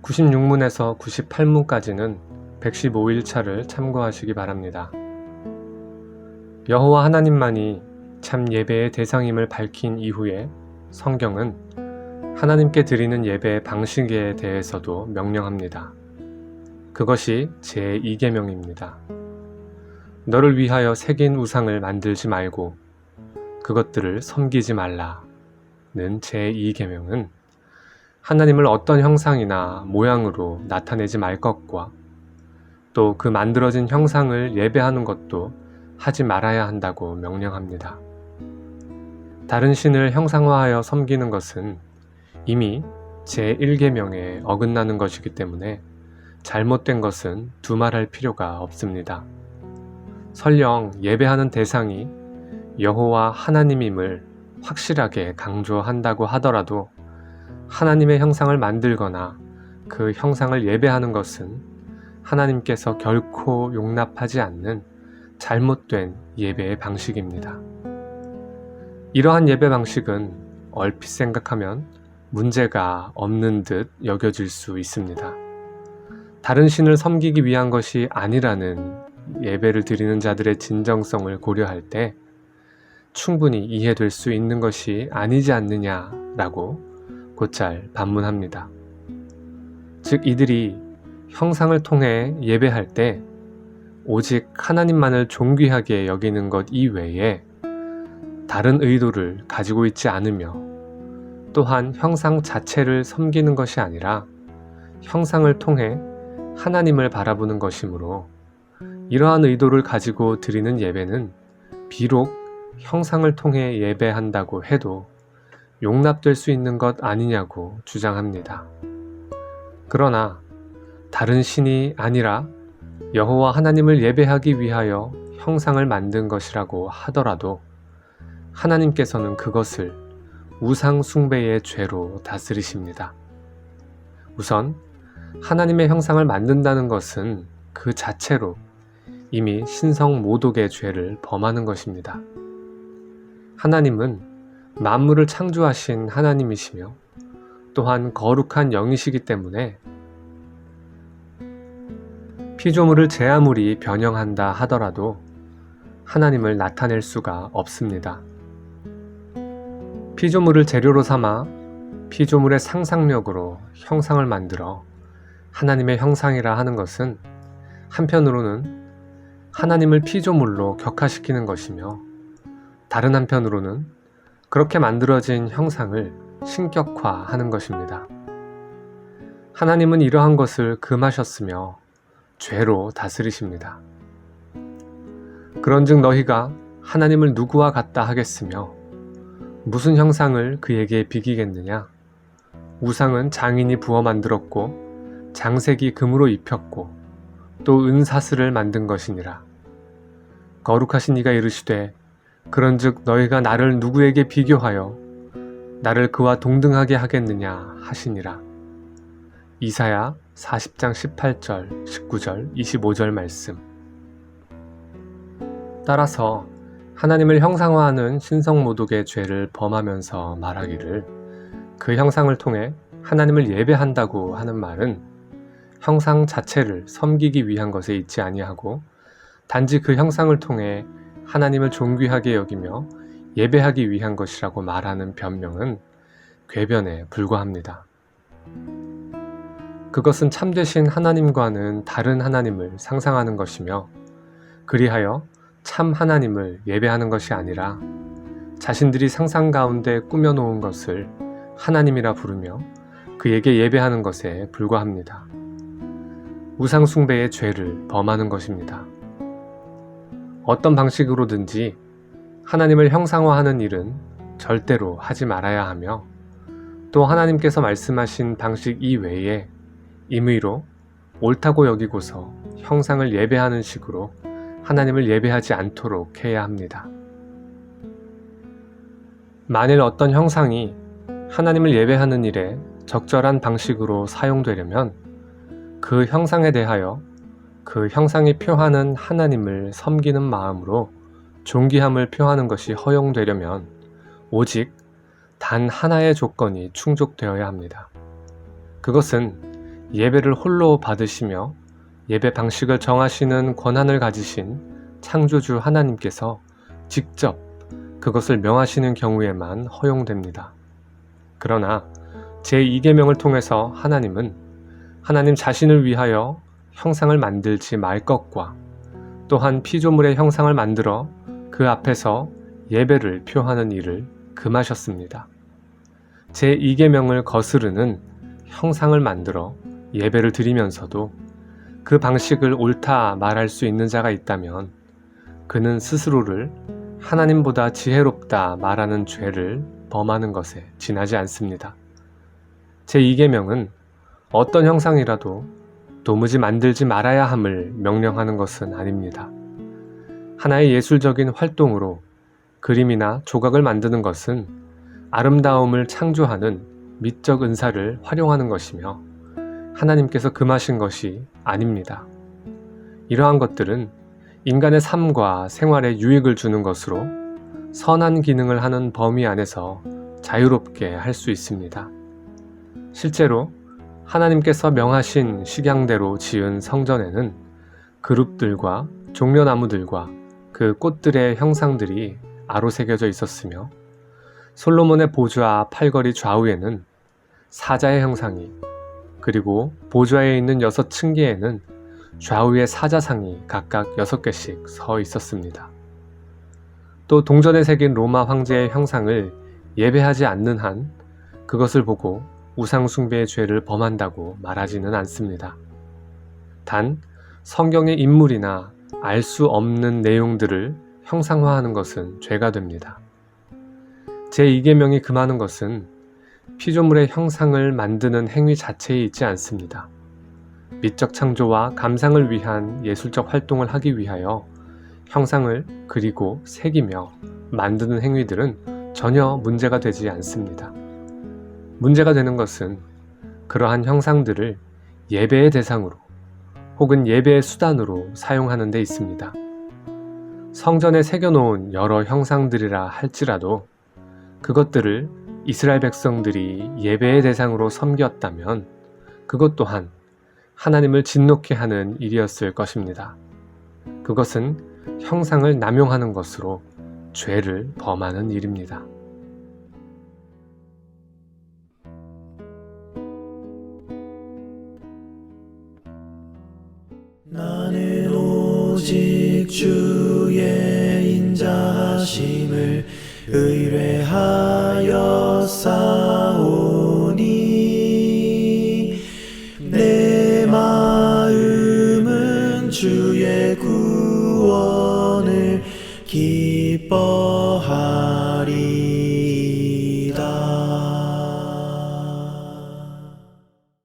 96문에서 98문까지는 115일차를 참고하시기 바랍니다. 여호와 하나님만이 참 예배의 대상임을 밝힌 이후에 성경은 하나님께 드리는 예배의 방식에 대해서도 명령합니다. 그것이 제2계명입니다. 너를 위하여 새긴 우상을 만들지 말고 그것들을 섬기지 말라는 제2계명은 하나님을 어떤 형상이나 모양으로 나타내지 말 것과 또 그 만들어진 형상을 예배하는 것도 하지 말아야 한다고 명령합니다. 다른 신을 형상화하여 섬기는 것은 이미 제1계명에 어긋나는 것이기 때문에 잘못된 것은 두말할 필요가 없습니다. 설령 예배하는 대상이 여호와 하나님임을 확실하게 강조한다고 하더라도 하나님의 형상을 만들거나 그 형상을 예배하는 것은 하나님께서 결코 용납하지 않는 잘못된 예배의 방식입니다. 이러한 예배 방식은 얼핏 생각하면 문제가 없는 듯 여겨질 수 있습니다. 다른 신을 섬기기 위한 것이 아니라는 예배를 드리는 자들의 진정성을 고려할 때 충분히 이해될 수 있는 것이 아니지 않느냐라고 곧잘 반문합니다. 즉 이들이 형상을 통해 예배할 때 오직 하나님만을 존귀하게 여기는 것 이외에 다른 의도를 가지고 있지 않으며 또한 형상 자체를 섬기는 것이 아니라 형상을 통해 하나님을 바라보는 것이므로 이러한 의도를 가지고 드리는 예배는 비록 형상을 통해 예배한다고 해도 용납될 수 있는 것 아니냐고 주장합니다. 그러나 다른 신이 아니라 여호와 하나님을 예배하기 위하여 형상을 만든 것이라고 하더라도 하나님께서는 그것을 우상 숭배의 죄로 다스리십니다. 우선 하나님의 형상을 만든다는 것은 그 자체로 이미 신성 모독의 죄를 범하는 것입니다. 하나님은 만물을 창조하신 하나님이시며 또한 거룩한 영이시기 때문에 피조물을 제 아무리 변형한다 하더라도 하나님을 나타낼 수가 없습니다. 피조물을 재료로 삼아 피조물의 상상력으로 형상을 만들어 하나님의 형상이라 하는 것은 한편으로는 하나님을 피조물로 격화시키는 것이며 다른 한편으로는 그렇게 만들어진 형상을 신격화하는 것입니다. 하나님은 이러한 것을 금하셨으며 죄로 다스리십니다. 그런즉 너희가 하나님을 누구와 같다 하겠으며 무슨 형상을 그에게 비기겠느냐? 우상은 장인이 부어 만들었고 장색이 금으로 입혔고 또 은사슬을 만든 것이니라. 거룩하신 이가 이르시되 그런즉 너희가 나를 누구에게 비교하여 나를 그와 동등하게 하겠느냐 하시니라. 이사야 40장 18절, 19절, 25절 말씀. 따라서 하나님을 형상화하는 신성모독의 죄를 범하면서 말하기를 그 형상을 통해 하나님을 예배한다고 하는 말은 형상 자체를 섬기기 위한 것에 있지 아니하고 단지 그 형상을 통해 하나님을 존귀하게 여기며 예배하기 위한 것이라고 말하는 변명은 궤변에 불과합니다. 그것은 참되신 하나님과는 다른 하나님을 상상하는 것이며 그리하여 참 하나님을 예배하는 것이 아니라 자신들이 상상 가운데 꾸며놓은 것을 하나님이라 부르며 그에게 예배하는 것에 불과합니다. 우상 숭배의 죄를 범하는 것입니다. 어떤 방식으로든지 하나님을 형상화하는 일은 절대로 하지 말아야 하며 또 하나님께서 말씀하신 방식 이외에 임의로 옳다고 여기고서 형상을 예배하는 식으로 하나님을 예배하지 않도록 해야 합니다. 만일 어떤 형상이 하나님을 예배하는 일에 적절한 방식으로 사용되려면 그 형상에 대하여 그 형상이 표하는 하나님을 섬기는 마음으로 존귀함을 표하는 것이 허용되려면 오직 단 하나의 조건이 충족되어야 합니다. 그것은 예배를 홀로 받으시며 예배 방식을 정하시는 권한을 가지신 창조주 하나님께서 직접 그것을 명하시는 경우에만 허용됩니다. 그러나 제2계명을 통해서 하나님은 하나님 자신을 위하여 형상을 만들지 말 것과 또한 피조물의 형상을 만들어 그 앞에서 예배를 표하는 일을 금하셨습니다. 제2계명을 거스르는 형상을 만들어 예배를 드리면서도 그 방식을 옳다 말할 수 있는 자가 있다면 그는 스스로를 하나님보다 지혜롭다 말하는 죄를 범하는 것에 지나지 않습니다. 제2계명은 어떤 형상이라도 도무지 만들지 말아야 함을 명령하는 것은 아닙니다. 하나의 예술적인 활동으로 그림이나 조각을 만드는 것은 아름다움을 창조하는 미적 은사를 활용하는 것이며 하나님께서 금하신 것이 아닙니다. 이러한 것들은 인간의 삶과 생활에 유익을 주는 것으로 선한 기능을 하는 범위 안에서 자유롭게 할 수 있습니다. 실제로 하나님께서 명하신 식양대로 지은 성전에는 그룹들과 종려나무들과 그 꽃들의 형상들이 아로새겨져 있었으며 솔로몬의 보좌 팔걸이 좌우에는 사자의 형상이 그리고 보좌에 있는 6층계에는 좌우의 사자상이 각각 6개씩 서 있었습니다. 또 동전에 새긴 로마 황제의 형상을 예배하지 않는 한 그것을 보고 우상숭배의 죄를 범한다고 말하지는 않습니다. 단 성경의 인물이나 알 수 없는 내용들을 형상화하는 것은 죄가 됩니다. 제2계명이 금하는 것은 피조물의 형상을 만드는 행위 자체에 있지 않습니다. 미적 창조와 감상을 위한 예술적 활동을 하기 위하여 형상을 그리고 새기며 만드는 행위들은 전혀 문제가 되지 않습니다. 문제가 되는 것은 그러한 형상들을 예배의 대상으로 혹은 예배의 수단으로 사용하는 데 있습니다. 성전에 새겨놓은 여러 형상들이라 할지라도 그것들을 이스라엘 백성들이 예배의 대상으로 섬겼다면 그것 또한 하나님을 진노케 하는 일이었을 것입니다. 그것은 형상을 남용하는 것으로 죄를 범하는 일입니다. 나는 오직 주의 인자하심을 의뢰하여 싸우니 내 마음은 주의 구원을 기뻐하네.